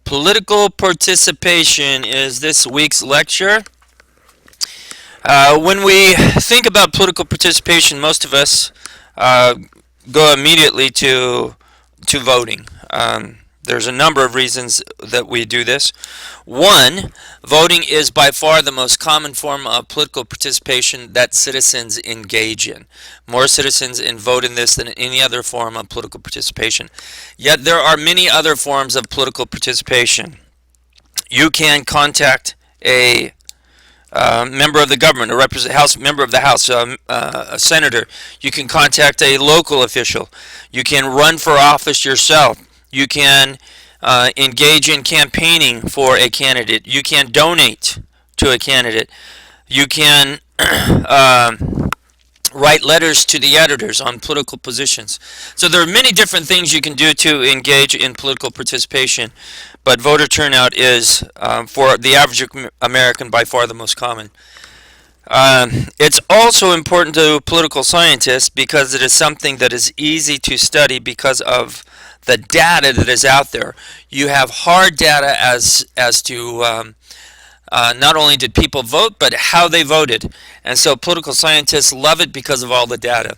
Political participation is this week's lecture. When we think about political participation, most of us go immediately to voting. There's a number of reasons that we do this. One, voting is by far the most common form of political participation that citizens engage in. More citizens vote in this than any other form of political participation. Yet there are many other forms of political participation. You can contact a member of the government, a member of the House, a senator. You can contact a local official. You can run for office yourself. You can engage in campaigning for a candidate. You can donate to a candidate. You can write letters to the editors on political positions. So there are many different things you can do to engage in political participation, but voter turnout is, for the average American, by far the most common. It's also important to political scientists because it is something that is easy to study because of the data that is out there. You have hard data as to not only did people vote, but how they voted. And so political scientists love it because of all the data.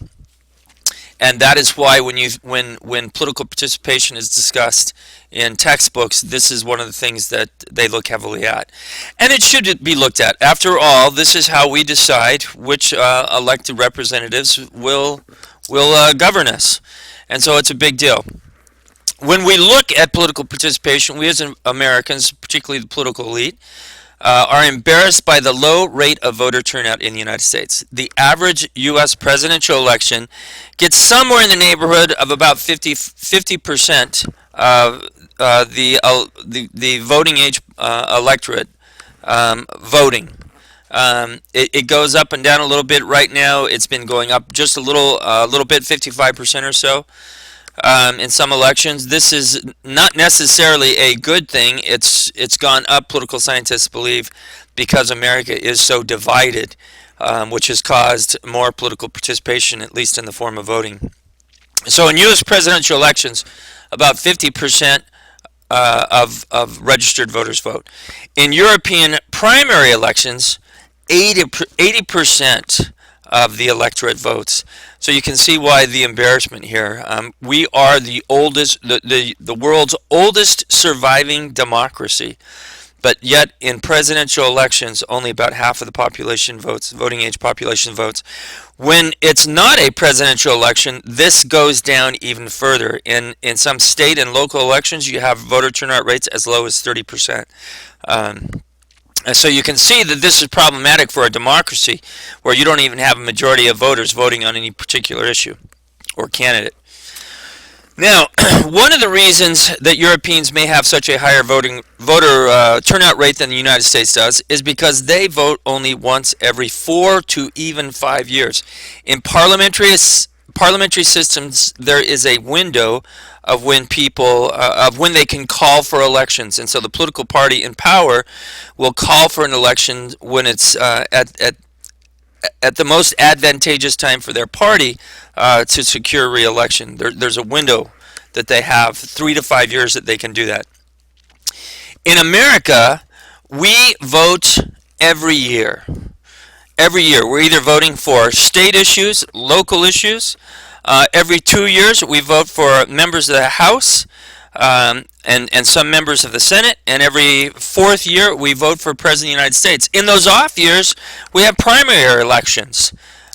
And that is why when political participation is discussed in textbooks, this is one of the things that they look heavily at. And it should be looked at. After all, this is how we decide which elected representatives will govern us. And so it's a big deal. When we look at political participation, we as Americans, particularly the political elite, are embarrassed by the low rate of voter turnout in the United States. The average U.S. presidential election gets somewhere in the neighborhood of about 50% of the voting age electorate voting. It goes up and down a little bit. Right now, it's been going up just a little bit, 55% or so. In some elections, this is not necessarily a good thing. It's gone up, political scientists believe, because America is so divided, which has caused more political participation, at least in the form of voting. So in U.S. presidential elections, about 50% of registered voters vote. In European primary elections, 80% of the electorate votes. So you can see why the embarrassment here. We are the oldest, the world's oldest surviving democracy, but yet in presidential elections, only about half of the population votes, voting age population votes. When it's not a presidential election, this goes down even further. In some state and local elections, you have voter turnout rates as low as 30%. And so you can see that this is problematic for a democracy where you don't even have a majority of voters voting on any particular issue or candidate. Now, one of the reasons that Europeans may have such a higher voter turnout rate than the United States does is because they vote only once every 4 to even 5 years. In parliamentary systems, there is a window of when when they can call for elections, and so the political party in power will call for an election when it's at the most advantageous time for their party to secure re-election. There's a window that they have, 3 to 5 years that they can do that. In America, we vote every year. Every year, we're either voting for state issues, local issues. Every 2 years, we vote for members of the House and some members of the Senate. And every 4th year, we vote for President of the United States. In those off years, we have primary elections.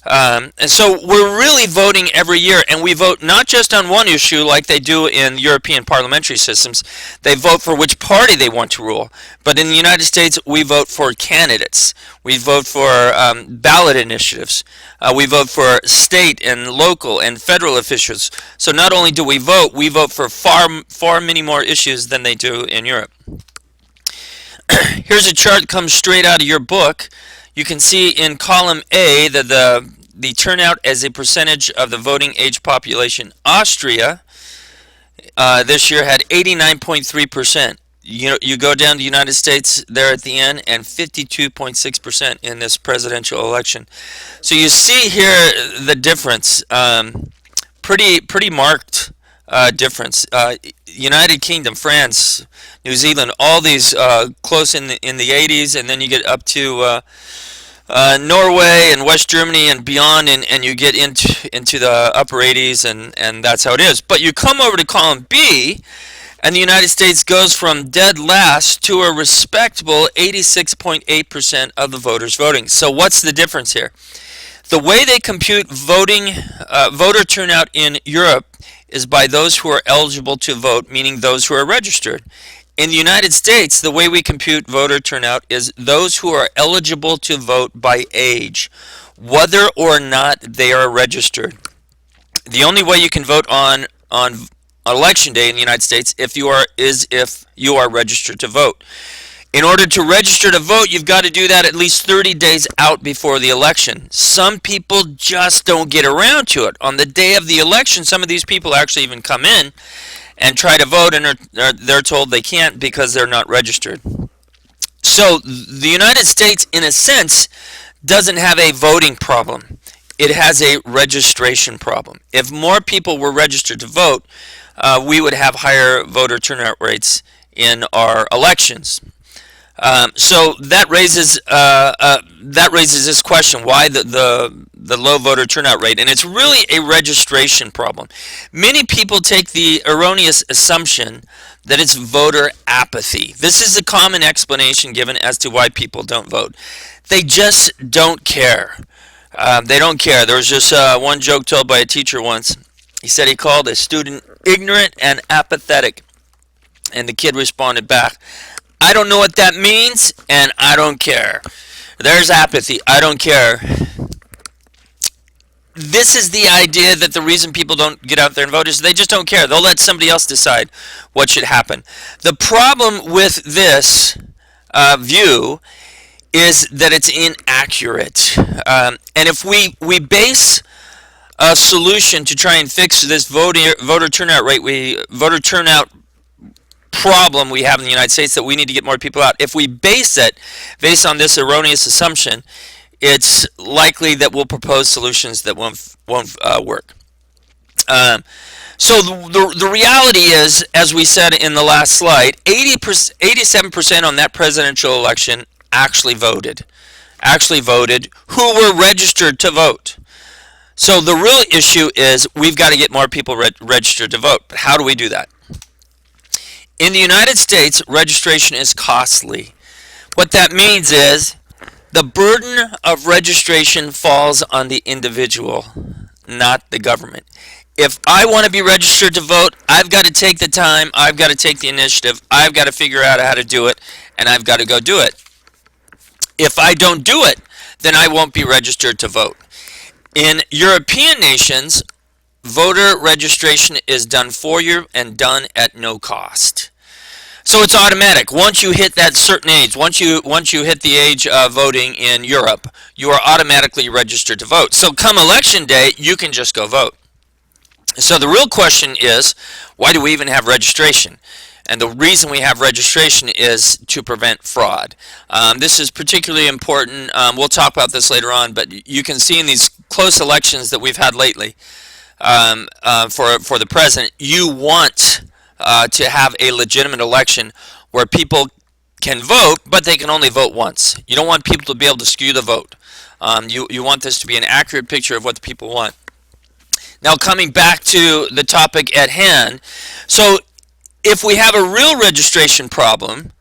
And so we're really voting every year, and we vote not just on one issue like they do in European parliamentary systems. They vote for which party they want to rule. But in the United States, we vote for candidates. We vote for ballot initiatives. We vote for state and local and federal officials. So not only do we vote for far many more issues than they do in Europe. Here's a chart that comes straight out of your book. You can see in column A that the turnout as a percentage of the voting age population. Austria this year had 89.3%. You go down to the United States there at the end, and 52.6% in this presidential election. So you see here the difference, pretty marked difference. United Kingdom, France, New Zealand, all these close in the 80s, and then you get up to Norway and West Germany and beyond, and you get into the upper 80s, and that's how it is. But you come over to column B, and the United States goes from dead last to a respectable 86.8% of the voters voting. So what's the difference here? The way they compute voter turnout in Europe is by those who are eligible to vote, meaning those who are registered. In the United States, the way we compute voter turnout is those who are eligible to vote by age, whether or not they are registered. The only way you can vote on election day in the United States if you are registered to vote. In order to register to vote, you've got to do that at least 30 days out before the election. Some people just don't get around to it. On the day of the election, some of these people actually even come in and try to vote, and they're told they can't because they're not registered. So the United States, in a sense, doesn't have a voting problem. It has a registration problem. If more people were registered to vote, we would have higher voter turnout rates in our elections. So that raises this question: why the low voter turnout rate? And it's really a registration problem. Many people take the erroneous assumption that it's voter apathy. This is the common explanation given as to why people don't vote. They just don't care. They don't care. There was just one joke told by a teacher once. He said he called a student ignorant and apathetic, and the kid responded back, "I don't know what that means, and I don't care." There's apathy. I don't care. This is the idea that the reason people don't get out there and vote is they just don't care. They'll let somebody else decide what should happen. The problem with this view is that it's inaccurate. And if we base a solution to try and fix this voter turnout problem we have in the United States, that we need to get more people out, if we base it based on this erroneous assumption, it's likely that we'll propose solutions that won't work. So the reality is, as we said in the last slide, 87% on that presidential election actually voted who were registered to vote. So the real issue is we've got to get more people registered to vote. But how do we do that? In the United States, registration is costly. What that means is the burden of registration falls on the individual, not the government. If I want to be registered to vote, I've got to take the time, I've got to take the initiative, I've got to figure out how to do it, and I've got to go do it. If I don't do it, then I won't be registered to vote. In European nations, voter registration is done for you and done at no cost. So it's automatic. Once you hit that certain age, once you hit the age of voting in Europe, you are automatically registered to vote. So come election day, you can just go vote. So the real question is, why do we even have registration? And the reason we have registration is to prevent fraud. This is particularly important. We'll talk about this later on, but you can see in these close elections that we've had lately for the president, you want to have a legitimate election where people can vote, but they can only vote once. You don't want people to be able to skew the vote. You want this to be an accurate picture of what the people want. Now, coming back to the topic at hand, so if we have a real registration problem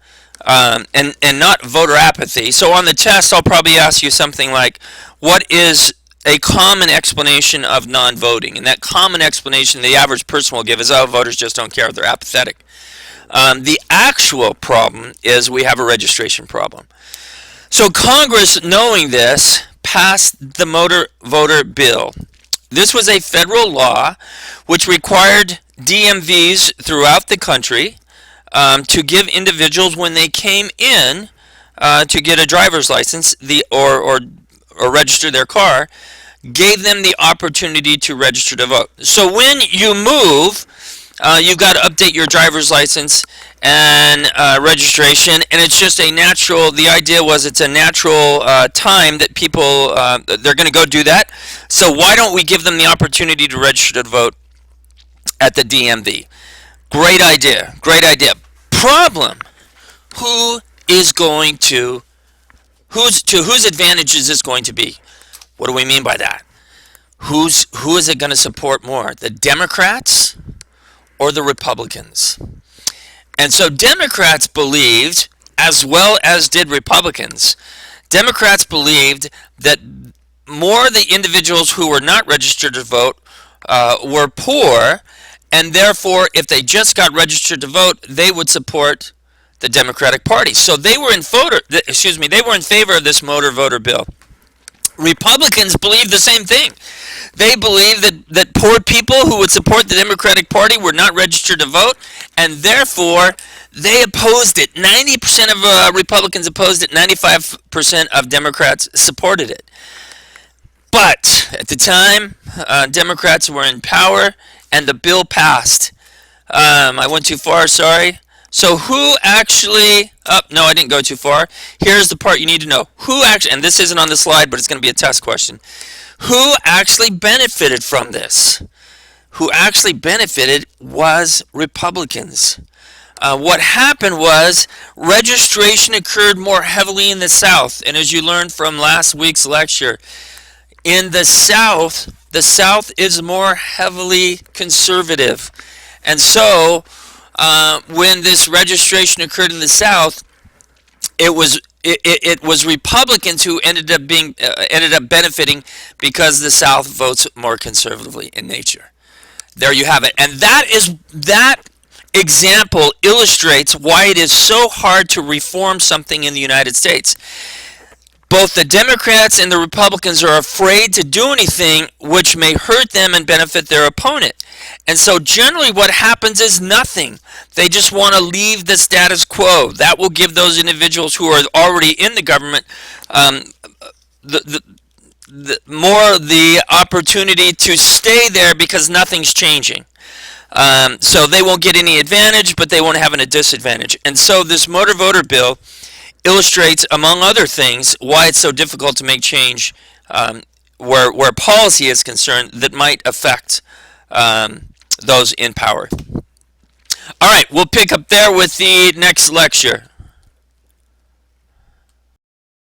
and not voter apathy, so on the test I'll probably ask you something like, what is a common explanation of non-voting? And that common explanation the average person will give is, oh, voters just don't care, they're apathetic. The actual problem is we have a registration problem. So Congress, knowing this, passed the motor voter bill. This was a federal law which required DMVs throughout the country to give individuals, when they came in to get a driver's license or register their car, gave them the opportunity to register to vote. So when you move, you've got to update your driver's license and registration, and it's just a natural, the idea was it's a natural time that people, they're going to go do that. So why don't we give them the opportunity to register to vote at the DMV. Great idea. Great idea. Problem. Who is going to whose advantage is this going to be? What do we mean by that? Who is it going to support more? The Democrats or the Republicans? And so Democrats believed, as well as did Republicans, Democrats believed that more of the individuals who were not registered to vote were poor, and therefore, if they just got registered to vote, they would support the Democratic Party. So they were they were in favor of this motor voter bill. Republicans believe the same thing. They believe that poor people who would support the Democratic Party were not registered to vote, and therefore they opposed it. 90% of Republicans opposed it, 95% of Democrats supported it. But at the time, Democrats were in power, and the bill passed. I went too far, sorry. So who actually, no, I didn't go too far. Here's the part you need to know. Who actually, and this isn't on the slide, but it's going to be a test question. Who actually benefited from this? Who actually benefited was Republicans. What happened was registration occurred more heavily in the South. And as you learned from last week's lecture, in the South is more heavily conservative. And so when this registration occurred in the South, it was Republicans who ended up benefiting because the South votes more conservatively in nature. There you have it. And that example illustrates why it is so hard to reform something in the United States. Both the Democrats and the Republicans are afraid to do anything which may hurt them and benefit their opponent. And so generally what happens is nothing. They just want to leave the status quo. That will give those individuals who are already in the government the opportunity to stay there because nothing's changing. So they won't get any advantage, but they won't have a disadvantage. And so this motor voter bill illustrates, among other things, why it's so difficult to make change where policy is concerned that might affect those in power. All right, we'll pick up there with the next lecture.